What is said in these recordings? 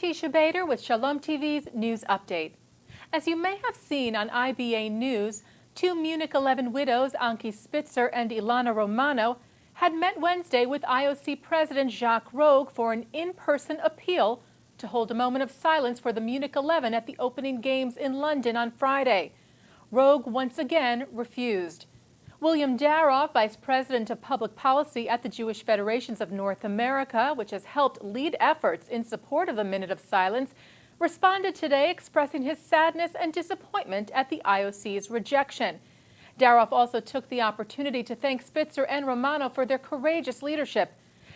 Teisha Bader with Shalom TV's News Update. As you may have seen on IBA News, two Munich 11 widows, Anki Spitzer and Ilana Romano, had met Wednesday with IOC President Jacques Rogue for an in-person appeal to hold a moment of silence for the Munich 11 at the opening games in London on Friday. Rogue once again refused. William Daroff, Vice President of Public Policy at the Jewish Federations of North America, which has helped lead efforts in support of the Minute of Silence, responded today expressing his sadness and disappointment at the IOC's rejection. Daroff also took the opportunity to thank Spitzer and Romano for their courageous leadership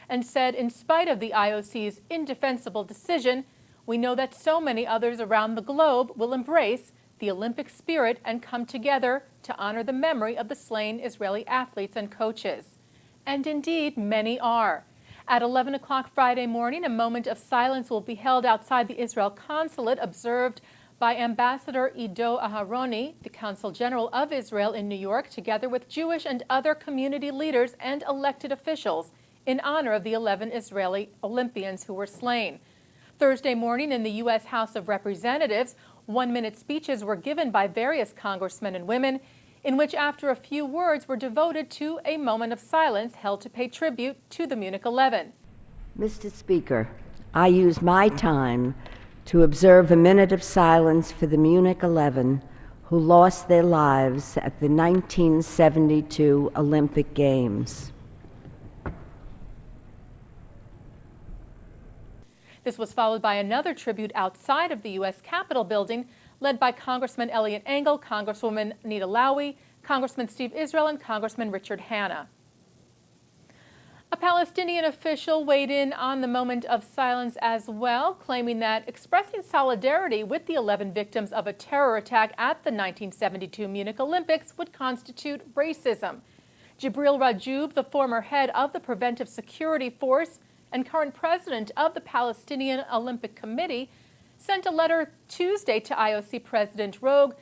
and said, in spite of the IOC's indefensible decision, we know that so many others around the globe will embrace the Olympic spirit and come together to honor the memory of the slain Israeli athletes and coaches. And indeed, many are. At 11 o'clock Friday morning, a moment of silence will be held outside the Israel consulate, observed by Ambassador Ido Aharoni, the Consul General of Israel in New York, together with Jewish and other community leaders and elected officials, in honor of the 11 Israeli Olympians who were slain. Thursday morning in the U.S. House of Representatives, 1-minute speeches were given by various congressmen and women, in which after a few words were devoted to a moment of silence held to pay tribute to the Munich 11. Mr. Speaker, I use my time to observe a minute of silence for the Munich 11 who lost their lives at the 1972 Olympic Games. This was followed by another tribute outside of the U.S. Capitol building, led by Congressman Elliot Engel, Congresswoman Nita Lowey, Congressman Steve Israel, and Congressman Richard Hanna. A Palestinian official weighed in on the moment of silence as well, claiming that expressing solidarity with the 11 victims of a terror attack at the 1972 Munich Olympics would constitute racism. Jibril Rajoub, the former head of the Preventive Security Force and current president of the Palestinian Olympic Committee, sent a letter Tuesday to IOC President Rogue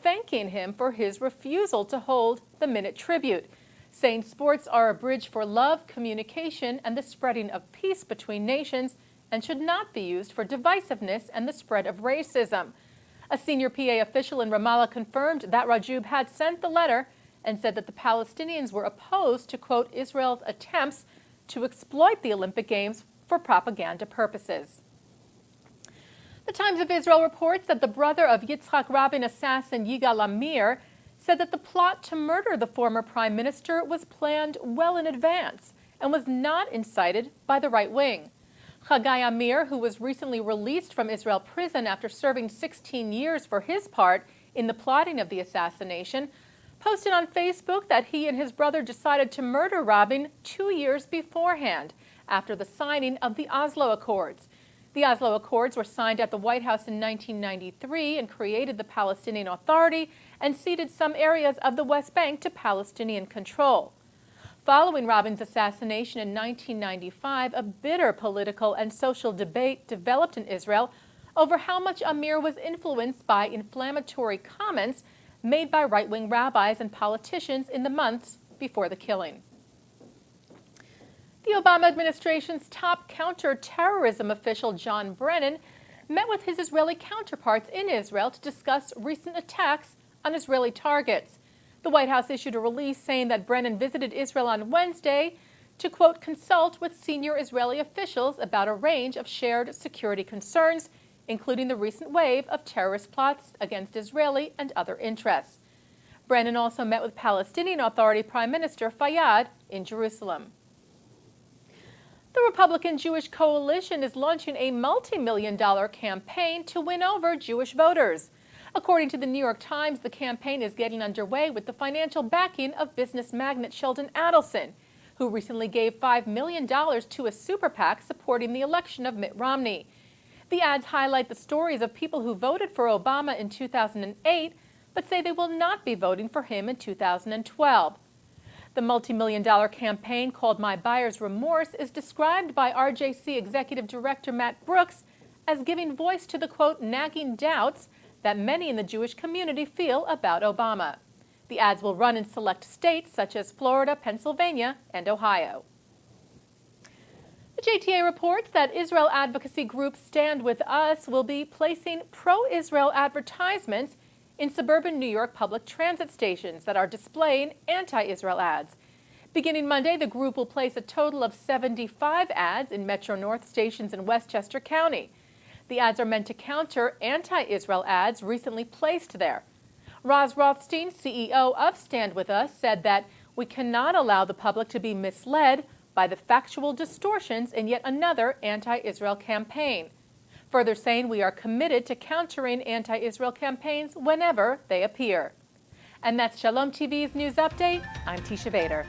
thanking him for his refusal to hold the minute tribute, saying sports are a bridge for love, communication, and the spreading of peace between nations and should not be used for divisiveness and the spread of racism. A senior PA official in Ramallah confirmed that Rajoub had sent the letter and said that the Palestinians were opposed to, quote, Israel's attempts to exploit the Olympic Games for propaganda purposes. The Times of Israel reports that the brother of Yitzhak Rabin assassin Yigal Amir said that the plot to murder the former prime minister was planned well in advance and was not incited by the right wing. Chagai Amir, who was recently released from Israel prison after serving 16 years for his part in the plotting of the assassination, posted on Facebook that he and his brother decided to murder Rabin 2 years beforehand, after the signing of the Oslo Accords. The Oslo Accords were signed at the White House in 1993 and created the Palestinian Authority and ceded some areas of the West Bank to Palestinian control. Following Rabin's assassination in 1995, a bitter political and social debate developed in Israel over how much Amir was influenced by inflammatory comments made by right-wing rabbis and politicians in the months before the killing. The Obama administration's top counter-terrorism official, John Brennan, met with his Israeli counterparts in Israel to discuss recent attacks on Israeli targets. The White House issued a release saying that Brennan visited Israel on Wednesday to, quote, consult with senior Israeli officials about a range of shared security concerns, including the recent wave of terrorist plots against Israeli and other interests. Brennan also met with Palestinian Authority Prime Minister Fayyad in Jerusalem. The Republican Jewish Coalition is launching a multi-million-dollar campaign to win over Jewish voters. According to the New York Times, the campaign is getting underway with the financial backing of business magnate Sheldon Adelson, who recently gave $5 million to a super PAC supporting the election of Mitt Romney. The ads highlight the stories of people who voted for Obama in 2008, but say they will not be voting for him in 2012. The multi-million-dollar campaign, called My Buyer's Remorse, is described by RJC Executive Director Matt Brooks as giving voice to the, quote, nagging doubts that many in the Jewish community feel about Obama. The ads will run in select states such as Florida, Pennsylvania, and Ohio. The JTA reports that Israel advocacy group Stand With Us will be placing pro-Israel advertisements in suburban New York public transit stations that are displaying anti-Israel ads. Beginning Monday, the group will place a total of 75 ads in Metro North stations in Westchester County. The ads are meant to counter anti-Israel ads recently placed there. Roz Rothstein, CEO of Stand With Us, said that we cannot allow the public to be misled by the factual distortions in yet another anti-Israel campaign. Further saying we are committed to countering anti-Israel campaigns whenever they appear. And that's Shalom TV's News Update. I'm Teisha Bader.